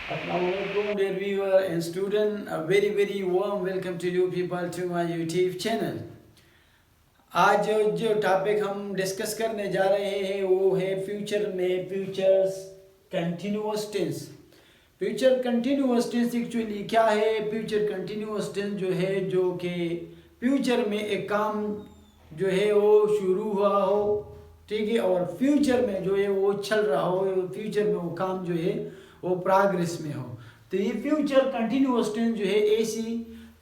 Assalamualaikum dear viewer and student, a very warm welcome to you people to my YouTube channel। आज जो topic हम discuss करने जा रहे हैं वो है फ्यूचर में futures continuous tense. Future continuous tense actually क्या है? फ्यूचर कंटिन्यूअस टेंस जो है जो कि फ्यूचर में एक काम जो है वो शुरू हुआ हो, ठीक है, और फ्यूचर में जो है वो चल रहा हो, फ्यूचर में वो काम जो है वो प्रोग्रेस में हो। तो ये फ्यूचर कंटिन्यूअस टेंस जो है ऐसी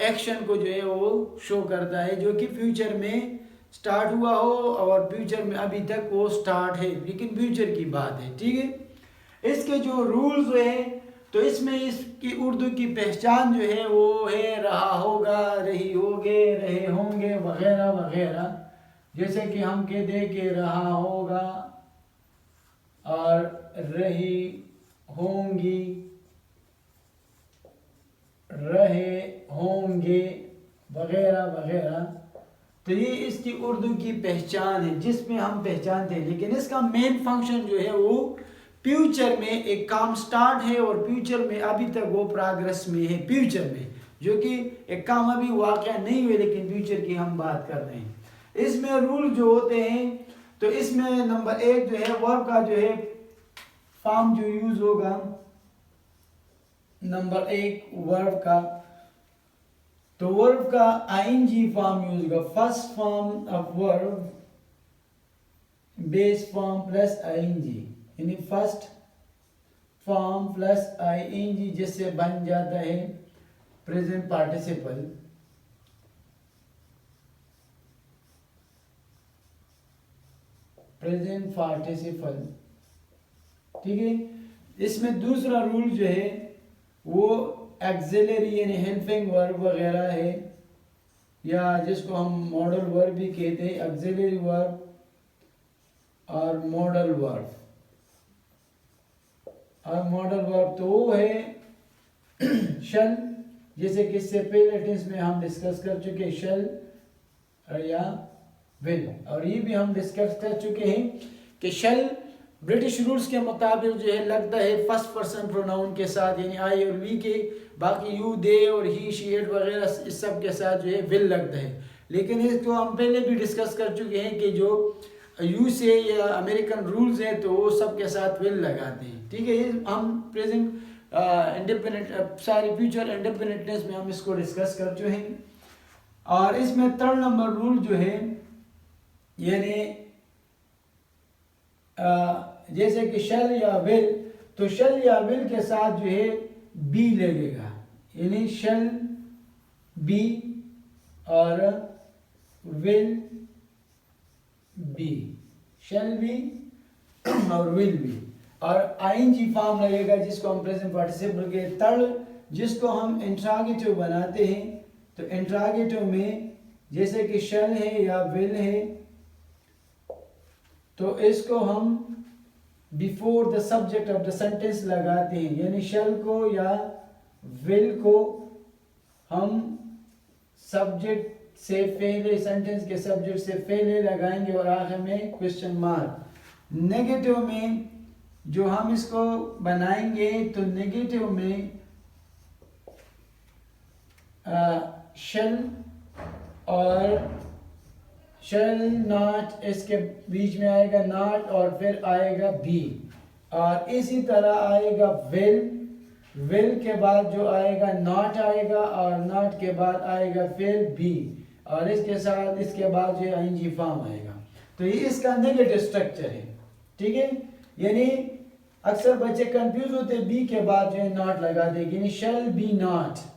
एक्शन को जो है वो शो करता है जो कि फ्यूचर में स्टार्ट हुआ हो और फ्यूचर में अभी तक वो स्टार्ट है, लेकिन फ्यूचर की बात है, ठीक है। इसके जो रूल्स है तो इसमें इसकी उर्दू की पहचान जो है वो है रहा होगा, रही होगे, रहे होंगे वगैरह वगैरह। जैसे कि हम कहते हैं कि रहा होगा और रही होंगी, रहे होंगे वगैरह वगैरह। तो ये इसकी उर्दू की पहचान है जिसमें हम पहचानते हैं, लेकिन इसका मेन फंक्शन जो है वो फ्यूचर में एक काम स्टार्ट है और फ्यूचर में अभी तक वो प्रोग्रेस में है, फ्यूचर में जो कि एक काम अभी वाक़या नहीं हुए लेकिन फ्यूचर की हम बात कर रहे हैं। इसमें रूल जो होते हैं तो इसमें नंबर 1 जो है वर्ब का जो है फॉर्म जो यूज होगा, नंबर 1 वर्ब का, तो वर्ब का आईएनजी फॉर्म यूज होगा। First form of verb base form plus ING, यानी फर्स्ट फॉर्म प्लस आईएनजी जिससे बन जाता है प्रेजेंट पार्टिसिपल। प्रेजेंट पार्टिसिपल, ठीक है। इसमें दूसरा रूल जो है वो एक्सिलरी यानी हेल्पिंग वर्ब वगैरह है, या जिसको हम मॉडल वर्ब भी कहते हैं, एक्सिलरी वर्ब और मॉडल वर्ब। और मॉडल वर्ब तो वो है शल, जैसे कि इससे पहले टेंस में हम डिस्कस कर चुके शल या विल, और ये भी हम डिस्कस कर चुके हैं कि शल ब्रिटिश रूल्स के मुताबिक जो है लगता है फर्स्ट पर्सन प्रोनाउन के साथ, यानी आई और वी के, बाकी यू दे और ही शी इट वगैरह इस सब के साथ जो है विल लगता है। लेकिन इसको हम पहले भी डिस्कस कर चुके हैं कि जो यू से या अमेरिकन रूल्स हैं तो वो सब के साथ विल लगाते हैं, ठीक है। ये हम प्रेजेंट इंडिपेंडेंट सारी फ्यूचर इंडिपेंडेंटनेस में हम इसको डिस्कस कर चुके हैं। और इसमें 3rd नंबर रूल जो है यानी जैसे कि शल या विल, तो शल या विल के साथ जो है बी लगेगा, यानी शल बी और विल बी, शल बी और विल बी, और आईएनजी फॉर्म लगेगा जिसको हम प्रेजेंट पार्टिसिपल के थर्ड, जिसको हम इंट्रागेटिव बनाते हैं। तो इंट्रागेटिव में जैसे कि शल है या विल है तो इसको हम before the subject of the sentence लगाते हैं, यानी शल को या विल को हम सब्जेक्ट से पहले, सेंटेंस के सब्जेक्ट से पहले लगाएंगे और आखिर में क्वेश्चन मार्क। नेगेटिव में जो हम इसको बनाएंगे तो नेगेटिव में शल और शल नॉट, इसके बीच में आएगा नॉट और फिर आएगा बी, और इसी तरह आएगा विल, विल के बाद जो आएगा नॉट आएगा और नॉट के बाद आएगा फिर बी, और इसके साथ इसके बाद जो आईएनजी फॉर्म आएगा। तो ये इसका नेगेटिव स्ट्रक्चर है, ठीक है। यानी अक्सर बच्चे कंफ्यूज होते हैं बी के बाद जो है नॉट लगा देंगे, यानी शल बी नॉट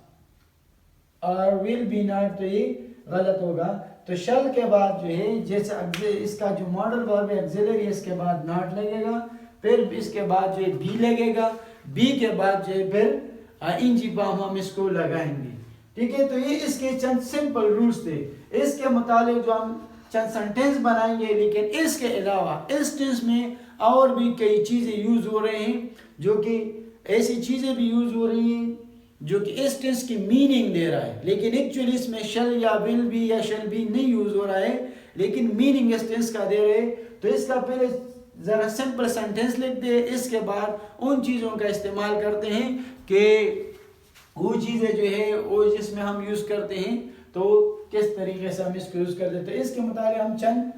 और विल बी नॉट, तो ये गलत होगा। तो शल के बाद जो है जैसे इसका जो मॉडल वर्ब है एक्सिलरी, इसके बाद नॉट लगेगा, फिर इसके बाद जो है बी लगेगा, बी के बाद जो है फिर आईएनजी फॉर्म हम इसको लगाएंगे, ठीक है। तो ये इसके चंद सिंपल रूल्स थे। इसके मुताबिक जो हम चंद सेंटेंस बनाएंगे, लेकिन इसके अलावा इस टेंस में और भी कई चीज़ें यूज़ हो रहे हैं, जो कि ऐसी चीज़ें भी यूज़ हो रही हैं जो कि इस टेंस की मीनिंग दे रहा है, लेकिन एक्चुअली इसमें शल या विल भी या शल भी नहीं यूज़ हो रहा है, लेकिन मीनिंग इस टेंस का दे रहे हैं। तो इसका पहले ज़रा सिंपल सेंटेंस लिखते हैं, इसके बाद उन चीज़ों का इस्तेमाल करते हैं कि वो चीज़ें जो है वो जिसमें हम यूज़ करते हैं तो किस तरीके से हम इसको यूज़ कर देते हैं। इसके मुताबिक हम चंद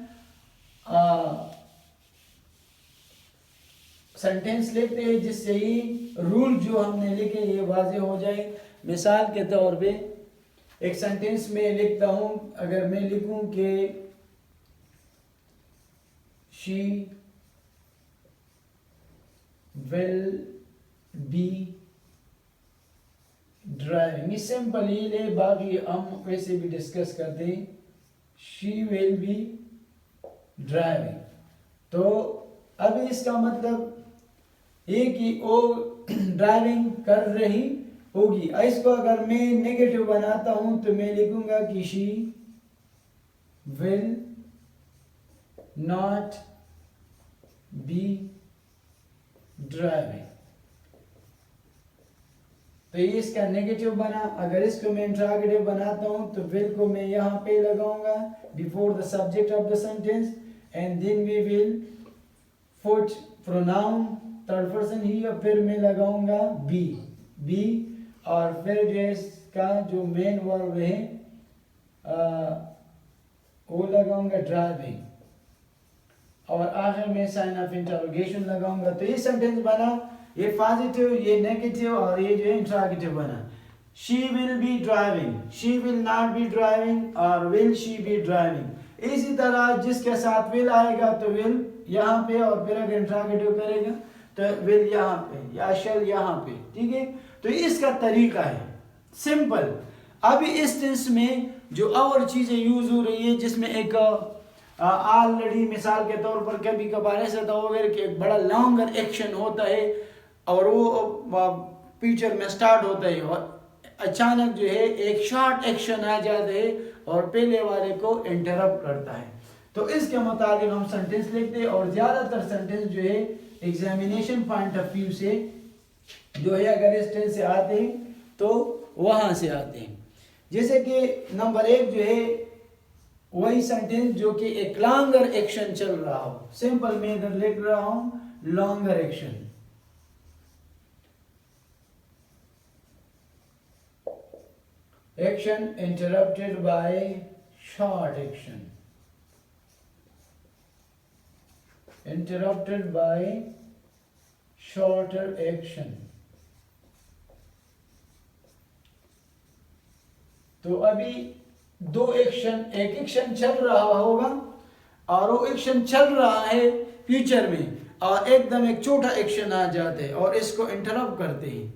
सेंटेंस लिखते हैं जिससे ही रूल जो हमने लिखे ये वाजे हो जाए। मिसाल के तौर पे एक सेंटेंस में लिखता हूं, अगर मैं लिखूं कि शी विल बी ड्राइविंग, ये सिंपल ही ले, बाकी हम वैसे भी डिस्कस करते हैं। शी विल बी ड्राइविंग, तो अभी इसका मतलब ये कि वो ड्राइविंग कर रही होगी। इसको अगर मैं नेगेटिव बनाता हूं तो मैं लिखूंगा कि she will not be driving, तो ये इसका नेगेटिव बना। अगर इसको मैं इंट्रोगेटिव बनाता हूं तो विल को मैं यहां पे लगाऊंगा before the subject of the sentence, and then we will put pronoun third person he, और फिर मैं लगाऊंगा बी, और फिर जो इसका जो मेन वर्ब है वो लगाऊंगा ड्राइविंग, और आखिर में साइन ऑफ इंटरोगेशन लगाऊंगा। तो ये सेंटेंस बना, ये पॉजिटिव, ये नेगेटिव, और ये जो है इंट्रोगेटिव बना। She will be driving, she will not be driving, और विल शी बी ड्राइविंग। इसी तरह जिसके साथ विल आएगा तो विल यहाँ पे, और फिर अगर इंट्रोगेटिव करेगा तो विल यहाँ पे या शैल यहाँ पे, ठीक है। तो इसका तरीका है सिंपल। अभी इस टेंस में जो और चीजें यूज हो रही है जिसमें एक ऑलरेडी मिसाल के तौर पर कभी कभार ऐसा होगा कि एक बड़ा लॉन्गर एक्शन होता है और वो फ्यूचर में स्टार्ट होता है, और अचानक जो है एक शॉर्ट एक्शन आ जाता है और पहले वाले को इंटरप्ट करता है। तो इसके मुताबिक हम सेंटेंस लिखते हैं, और ज्यादातर सेंटेंस जो है एग्जामिनेशन पॉइंट ऑफ व्यू से जो है अगर इस टेंस से आते हैं तो वहां से आते हैं। जैसे कि नंबर 1 जो है वही सेंटेंस जो कि एक लॉन्गर एक्शन चल रहा हो। सिंपल मैं इधर लिख रहा हूं longer action, action interrupted by short action, interrupted by shorter action। तो अभी दो एक्शन, एक एक्शन चल रहा होगा और वो एक्शन चल रहा है फ्यूचर में, और एकदम एक छोटा एक्शन आ जाते हैं और इसको इंटरप्ट करते हैं,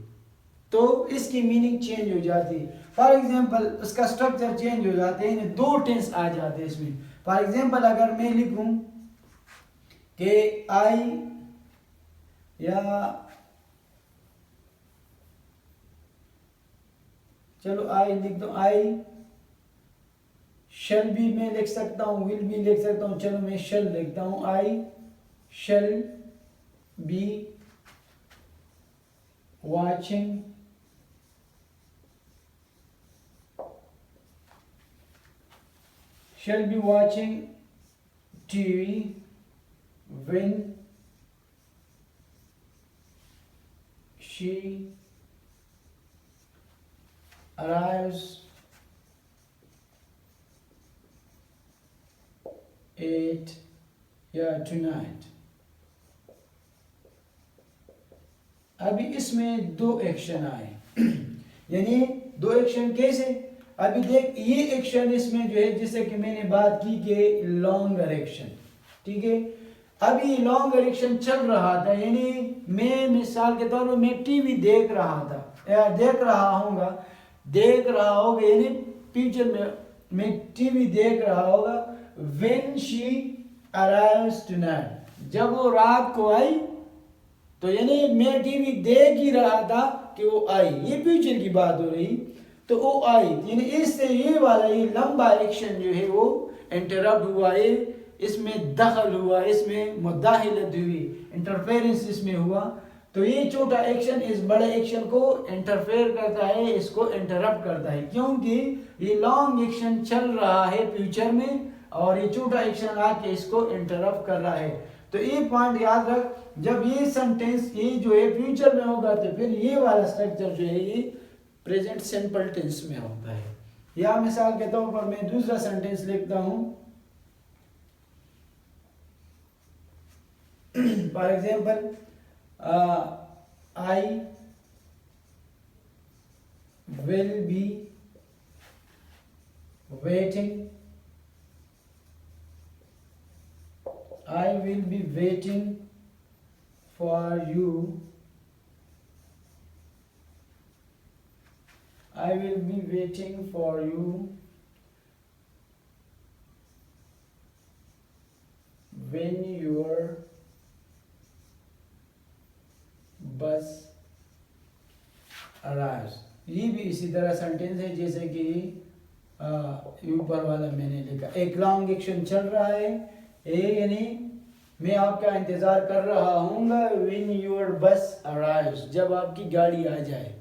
तो इसकी मीनिंग चेंज हो जाती है। फॉर एग्जांपल उसका स्ट्रक्चर चेंज हो जाते हैं, दो टेंस आ जाते हैं इसमें। फॉर एग्जांपल अगर मैं लिखूं कि आई, या चलो आई लिख दो, आई शैल भी मैं लिख सकता हूं, विल भी लिख सकता हूं, चलो मैं शैल लिखता हूं, I shall be watching shall be watching TV when she arrives at tonight। अभी इसमें दो एक्शन आए यानी दो एक्शन कैसे, अभी देख ये एक्शन इसमें जो है जैसे कि मैंने बात की कि लॉन्गर एक्शन, ठीक है। अभी लॉन्गर एक्शन चल रहा था, यानी मैं मिसाल के तौर पर मैं टीवी देख रहा था या देख रहा होगा यानी फ्यूचर में मैं टीवी देख रहा होगा। व्हेन शी अराइव्स टुनाइट, जब वो रात को आई, तो यानी मैं टीवी देख ही रहा था कि वो आई, ये फ्यूचर की बात हो रही, तो वो आई, यानी इससे ये वाला ये लंबा एक्शन जो है वो इंटरप्ट हुआ है, इसमें दखल हुआ, इसमें मुदाखलत हुई, इंटरफेरेंस इसमें हुआ। तो ये छोटा एक्शन इस बड़े एक्शन को इंटरफेयर करता है, इसको इंटरप्ट करता है, क्योंकि ये लॉन्ग एक्शन चल रहा है फ्यूचर में और ये छोटा एक्शन आके इसको इंटरप्ट कर रहा है। तो ये पॉइंट याद रख, जब ये सेंटेंस ये जो है फ्यूचर में होगा तो फिर ये वाला स्ट्रक्चर जो है ये प्रेजेंट सिंपल टेंस में होता है। या मिसाल के तौर पर मैं दूसरा सेंटेंस लिखता हूं, for example I will B waiting, I will be waiting for you, I will be waiting for you when your bus arrives। ये भी इसी तरह सेंटेंस है जैसे कि ऊपर वाला मैंने लिखा। एक लॉन्ग एक्शन चल रहा है, यानी मैं आपका इंतजार कर रहा हूँगा, when your bus arrives, जब आपकी गाड़ी आ जाए,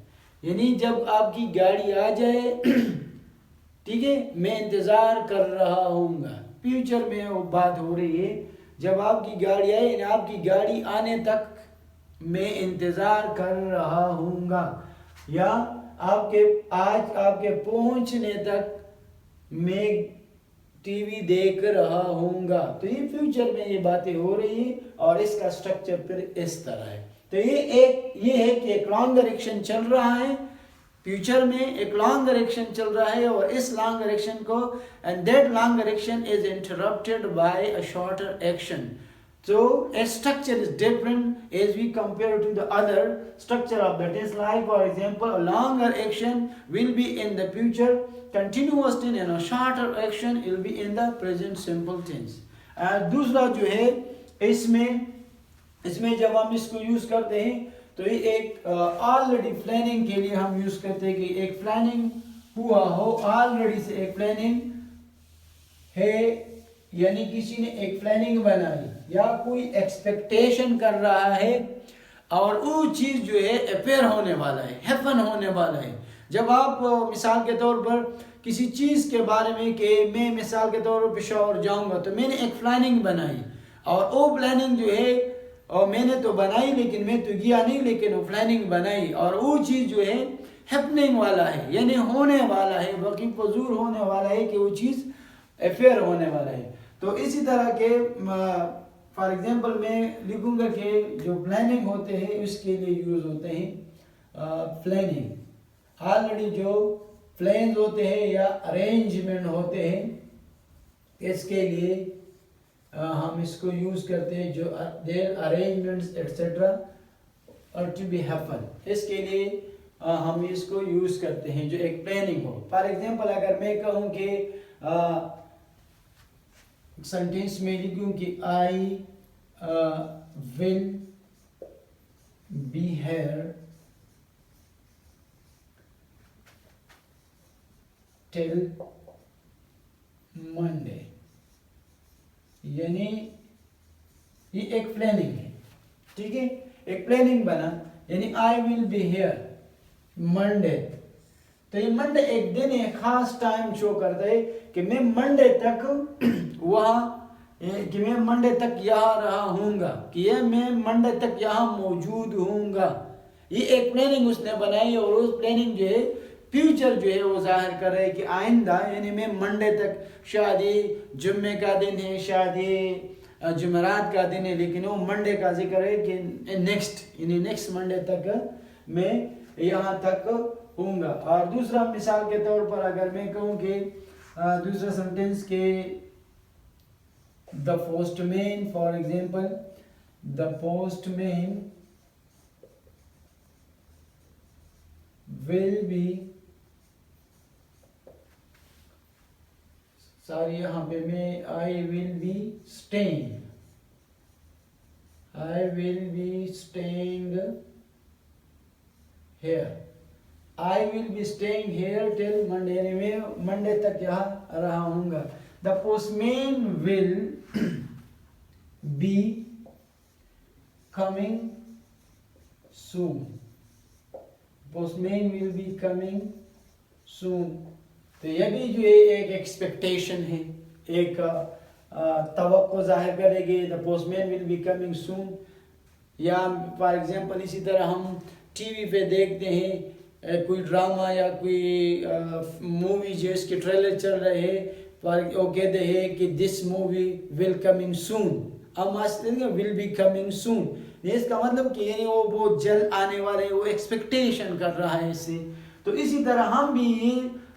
यानी जब आपकी गाड़ी आ जाए ठीक है, मैं इंतजार कर रहा हूँगा। फ्यूचर में वो बात हो रही है, जब आपकी गाड़ी आए, यानी आपकी गाड़ी आने तक मैं इंतजार कर रहा हूँगा, या आज आपके पहुँचने तक मैं टीवी देख रहा हूँगा। तो ये फ्यूचर में ये बातें हो रही है और इसका स्ट्रक्चर फिर इस तरह है। तो ये है कि एक लॉन्गर एक्शन चल रहा है, फ्यूचर में एक लॉन्गर एक्शन चल रहा है, और इस लॉन्गर एक्शन को and that longer action is interrupted by a shorter action. So a structure is different as we compare to the other structure of the tense. Like for example, a longer action will be in the future continuous tense and a shorter action will be in the present simple tense. दूसरा जो है इसमें जब हम इसको use करते हैं तो ये एक ऑलरेडी प्लानिंग के लिए हम यूज करते हैं कि एक प्लानिंग हुआ हो, ऑलरेडी से एक प्लानिंग है, यानी किसी ने एक प्लानिंग बनाई या कोई एक्सपेक्टेशन कर रहा है और वो चीज़ जो है अपेयर होने वाला है, हैपन होने वाला है। जब आप मिसाल के तौर पर किसी चीज़ के बारे में कि मैं मिसाल के तौर पर पेशावर जाऊंगा, तो मैंने एक प्लानिंग बनाई और वो प्लानिंग जो है और मैंने तो बनाई लेकिन मैं तो गया नहीं, लेकिन वो प्लानिंग बनाई और वो चीज़ जो है हैपनिंग वाला है, यानी होने वाला है, वकीफ फजूर होने वाला है कि वो चीज़ अफेयर होने वाला है। तो इसी तरह के फॉर एग्जांपल मैं लिखूंगा कि जो प्लानिंग होते हैं उसके लिए यूज होते हैं प्लानिंग। ऑलरेडी जो प्लान्स होते हैं या अरेंजमेंट होते हैं इसके लिए हम इसको यूज करते हैं, जो देयर अरेंजमेंट्स एटसेट्रा और टू बी हैपन, इसके लिए हम इसको यूज करते हैं जो एक प्लानिंग हो। फॉर एग्जांपल अगर मैं कहूँ कि सेंटेंस में लिखूं कि आई will be here till Monday, यानी ये एक प्लानिंग है, ठीक है, एक प्लानिंग बना, यानी आई विल बी हेयर मंडे। तो ये मंडे एक दिन एक खास टाइम शो करता है कि मैं मंडे तक कि मैं मंडे तक यहाँ रहा हूँगा, कि ये मैं मंडे तक यहाँ मौजूद हूँगा। ये एक प्लानिंग उसने बनाई और उस प्लानिंग जो है फ्यूचर जो है वो जाहिर कर रहा है कि आइंदा, यानी मैं मंडे तक, शादी जुम्मे का दिन है, शादी जुमेरात का दिन है, लेकिन वो मंडे का जिक्र है कि नेक्स्ट मंडे तक मैं यहाँ तक हूँगा। और दूसरा मिसाल के तौर पर अगर मैं कहूँ कि दूसरा सेंटेंस के the postman, for example the postman will be, sorry यहाँ पे मैं I will be staying, I will be staying here, I will be staying here till Monday, यानी मैं मंडे तक यहाँ रहा हूँगा। The postman will be coming soon, postman will be coming soon. तो यह भी जो है एक एक्सपेक्टेशन है, एक तवक्को जाहिर करेंगे, the postman will be coming सून। या फॉर एग्जांपल इसी तरह हम टीवी पे देखते हैं कोई ड्रामा या कोई मूवी जिसके ट्रेलर चल रहे हैं, वो कहते हैं कि this movie will coming soon, हम विल बी कमिंग सून, इसका मतलब कि यानी वो बहुत जल्द आने वाले, वो एक्सपेक्टेशन कर रहा है इससे। तो इसी तरह हम भी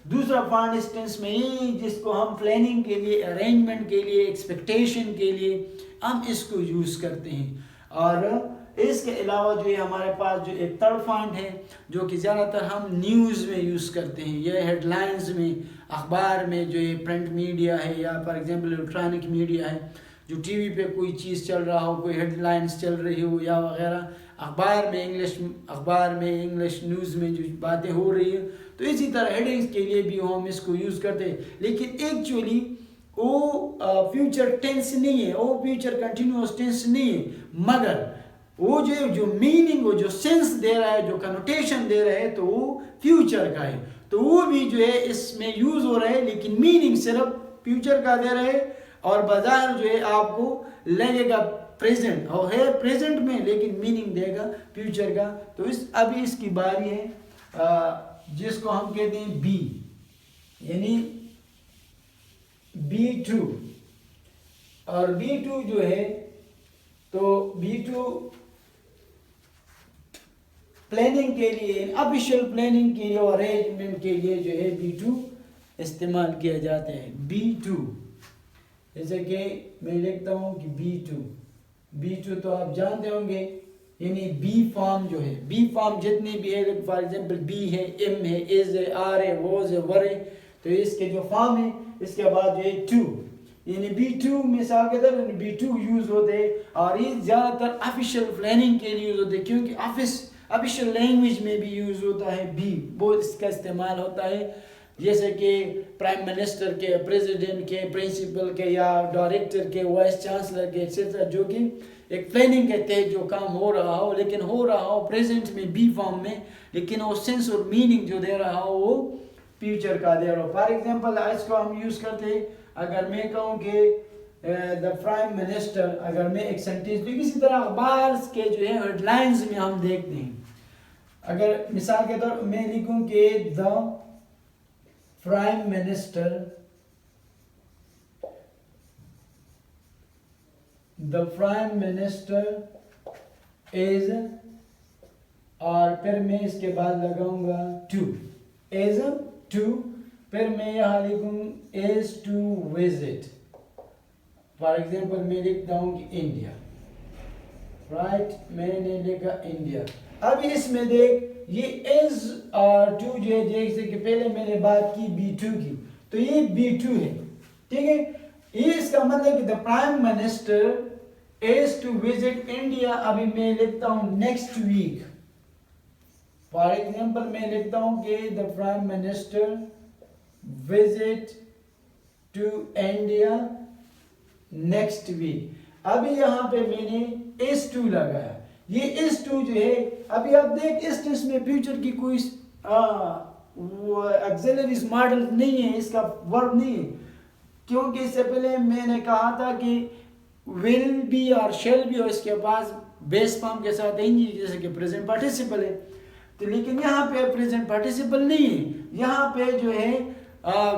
दूसरा फॉर इंस्टेंस में ये जिसको हम प्लानिंग के लिए, अरेंजमेंट के लिए, एक्सपेक्टेशन के लिए हम इसको यूज़ करते हैं। और इसके अलावा जो है हमारे पास जो एक थर्ड पॉइंट है जो कि ज़्यादातर हम न्यूज़ में यूज़ करते हैं, यह हेडलाइंस में, अखबार में, जो ये प्रिंट मीडिया है या फॉर एग्जांपल इलेक्ट्रॉनिक मीडिया है, जो टीवी पे कोई चीज़ चल रहा हो, कोई हेडलाइंस चल रही हो या वगैरह, अखबार में इंग्लिश न्यूज़ में जो बातें हो रही है, तो इसी तरह हेडिंग्स के लिए भी हम इसको यूज़ करते हैं। लेकिन एक्चुअली वो फ्यूचर टेंस नहीं है, वो फ्यूचर कंटिन्यूअस टेंस नहीं है, मगर वो जो मीनिंग, वो जो सेंस दे रहा है, जो कनोटेशन दे रहा है, तो वो फ्यूचर का है, तो वो भी जो है इसमें यूज़ हो रहा है, लेकिन मीनिंग सिर्फ फ्यूचर का दे रहे हैं और बाजार जो है आपको लगेगा प्रेजेंट, और है प्रेजेंट में लेकिन मीनिंग देगा फ्यूचर का। तो अभी इसकी बारी है जिसको हम कहते हैं बी, यानी B2। और B2 जो है, तो B2 प्लानिंग के लिए, ऑफिशियल प्लानिंग के लिए और अरेंजमेंट के लिए जो है B2 इस्तेमाल किया जाते हैं। B2 जैसे कि मैं लिखता हूँ कि B2 तो आप जानते होंगे, यानी बी फॉर्म जो है, बी फॉर्म जितनी भी है, फॉर एग्जांपल बी है, एम है, इज है, आर है, वॉज है, वर है, तो इसके जो फॉर्म है इसके बाद जो है टू, यानी B2 मिसाल के तौर पर B2 यूज़ होते हैं। और ये ज़्यादातर ऑफिशियल प्लानिंग के लिए यूज़ होते हैं, क्योंकि ऑफिशियल लैंग्वेज में भी यूज़ होता है बी, बहुत इसका इस्तेमाल होता है, जैसे कि प्राइम मिनिस्टर के, प्रेसिडेंट के, प्रिंसिपल के या डायरेक्टर के, वाइस चांसलर के एक्सेट्रा, जो कि एक प्लानिंग के तहत जो काम हो रहा हो, लेकिन हो रहा हो प्रेजेंट में बी फॉर्म में, लेकिन वो सेंस और मीनिंग जो दे रहा हो वो फ्यूचर का दे रहा हो। फॉर एग्जांपल इसको हम यूज़ करते हैं, अगर मैं कहूँ कि द प्राइम मिनिस्टर, अगर मैं एक सेंटेंस, तो इसी तरह अखबार के जो है हेडलाइंस में हम देखते हैं, अगर मिसाल के तौर मैं लिखूँ कि द प्राइम मिनिस्टर इज, और फिर मैं इसके बाद लगाऊंगा टू, इज टू, फिर मैं यहाँ लिखूँ is to visit, for example मैं लिखता हूँ कि इंडिया, राइट, मैंने लिखा इंडिया। अभी इसमें देख, ये इज और टू जो है, जैसे कि पहले मैंने बात की B2 की, तो ये B2 है, ठीक है। ये इसका मतलब कि the prime minister is to visit India, अभी मैं लिखता हूँ नेक्स्ट वीक, फॉर एग्जांपल मैं लिखता हूँ कि the prime minister visit to India next week. अभी यहाँ पे मैंने इज टू लगाया, ये इज टू जो है, अभी आप देख इस टेंस में फ्यूचर की कोई ऑक्सिलरी मॉडल नहीं है, इसका वर्ब नहीं है, क्योंकि इससे पहले मैंने कहा था कि विल बी और शेल बी और इसके पास बेस फॉर्म के साथ एनजी, जैसे कि प्रेजेंट पार्टिसिपल है, तो लेकिन यहाँ पे प्रेजेंट पार्टिसिपल नहीं है, यहाँ पे जो है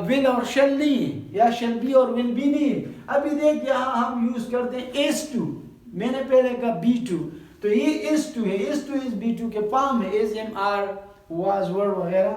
विल और शेल नहीं है, या शेल बी और विल बी नहीं है। अभी देख यहाँ हम यूज करते हैं इज टू, मैंने पहले कहा B2, तो ये इज टू है, इज टू इज B2 के फॉर्म है, इज, एम, आर, वाज, वर वगैरह,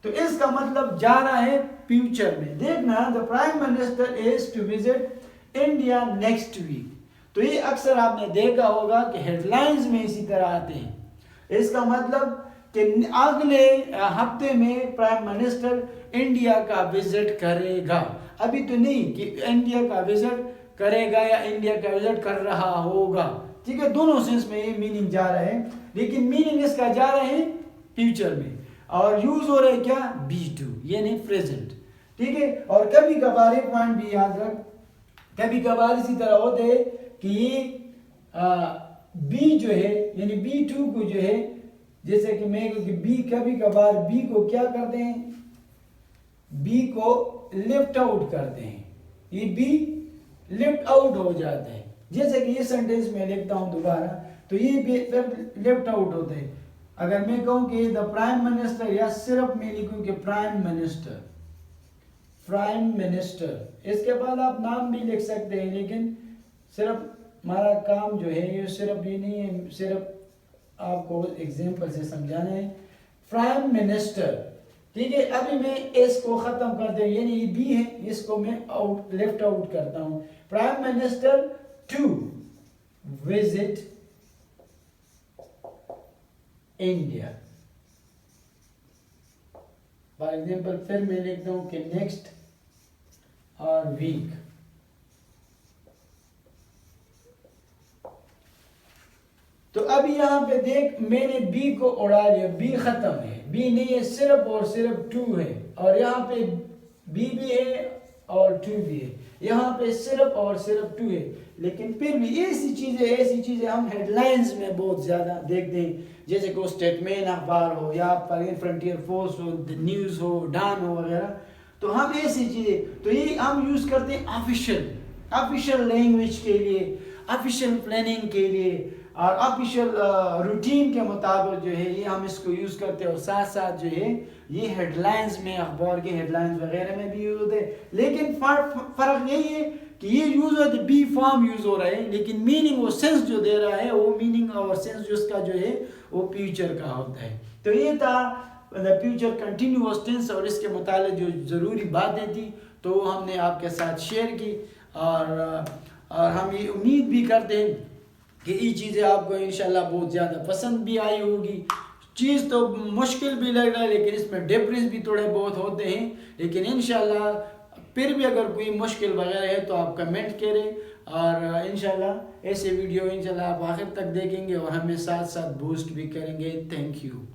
तो इसका मतलब जा रहा है फ्यूचर में। देखना, the prime minister is to visit India next week, तो ये अक्सर आपने देखा होगा कि हेडलाइंस में इसी तरह आते हैं। इसका मतलब कि अगले हफ्ते में प्राइम मिनिस्टर इंडिया का विजिट करेगा, अभी तो नहीं कि इंडिया का विजिट करेगा या इंडिया का विजिट कर रहा होगा, ठीक है, दोनों सेंस में ये मीनिंग जा रहा है, लेकिन मीनिंग इसका जा रहा है फ्यूचर में, और यूज हो रहा है क्या B2, यानी प्रेजेंट, ठीक है। और कभी कभार एक पॉइंट भी याद रख, कभी कभार इसी तरह होते हैं कि ये बी जो है, यानी B2 को जो है, जैसे कि मैं बी, कभी कभार बी को क्या करते हैं, बी को लिफ्ट आउट करते हैं, ये बी लेफ्ट आउट हो जाता है। जैसे कि ये सेंटेंस में लिखता हूँ दोबारा, तो ये भी फिर लेफ्ट आउट होता है। अगर मैं कहूँ कि द प्राइम मिनिस्टर, या सिर्फ मैं लिखूँ कि प्राइम मिनिस्टर, प्राइम मिनिस्टर, इसके बाद आप नाम भी लिख सकते हैं, लेकिन सिर्फ हमारा काम जो है ये सिर्फ ये नहीं है, सिर्फ आपको एग्जाम्पल से समझाना है। प्राइम मिनिस्टर, ठीक है। अभी मैं एस को खत्म कर दे, यानी ये बी है, इसको मैं आउट लेफ्ट आउट करता हूं। Prime minister to visit India, for example. फिर मैं लिखता हूं कि नेक्स्ट और वीक। तो अब यहाँ पे देख, मैंने बी को उड़ा लिया, बी खत्म है, बी नहीं है, सिर्फ और सिर्फ टू है, और यहाँ पे बी भी है और टू भी है, यहाँ पे सिर्फ और सिर्फ टू है। लेकिन फिर भी ऐसी चीजें हम हेडलाइंस में बहुत ज्यादा देखते हैं, जैसे को स्टेटमेंट अखबार हो, या फ्रंटियर फोर्स हो, न्यूज हो, डान हो वगैरह, तो हम ऐसी चीजें, तो ये हम यूज करते हैं ऑफिशियल लैंग्वेज के लिए, ऑफिशियल प्लानिंग के लिए, और ऑफिशियल रूटीन के मुताबिक जो है ये हम इसको यूज़ करते हैं। और साथ साथ जो है ये हेडलाइंस में, अखबार के हेडलाइंस वगैरह में भी यूज होते हैं। लेकिन फ़र्क यही है कि ये यूज़ होते, बी फॉर्म यूज़ हो रहा है, लेकिन मीनिंग वो सेंस जो दे रहा है, वो मीनिंग और सेंस उसका जो है वो फ्यूचर का होता है। तो ये था द फ्यूचर कंटिन्यूअस टेंस, और इसके मुताबिक जो ज़रूरी बातें थी तो वो हमने आपके साथ शेयर की, और हम ये उम्मीद भी करते हैं कि ये चीज़ें आपको इंशाल्लाह बहुत ज़्यादा पसंद भी आई होगी। चीज़ तो मुश्किल भी लग रहा है, लेकिन इसमें डिफरेंस भी थोड़े बहुत होते हैं, लेकिन इंशाल्लाह फिर भी अगर कोई मुश्किल वगैरह है तो आप कमेंट करें, और इंशाल्लाह ऐसे वीडियो इंशाल्लाह आप आखिर तक देखेंगे और हमें साथ साथ बूस्ट भी करेंगे। Thank you.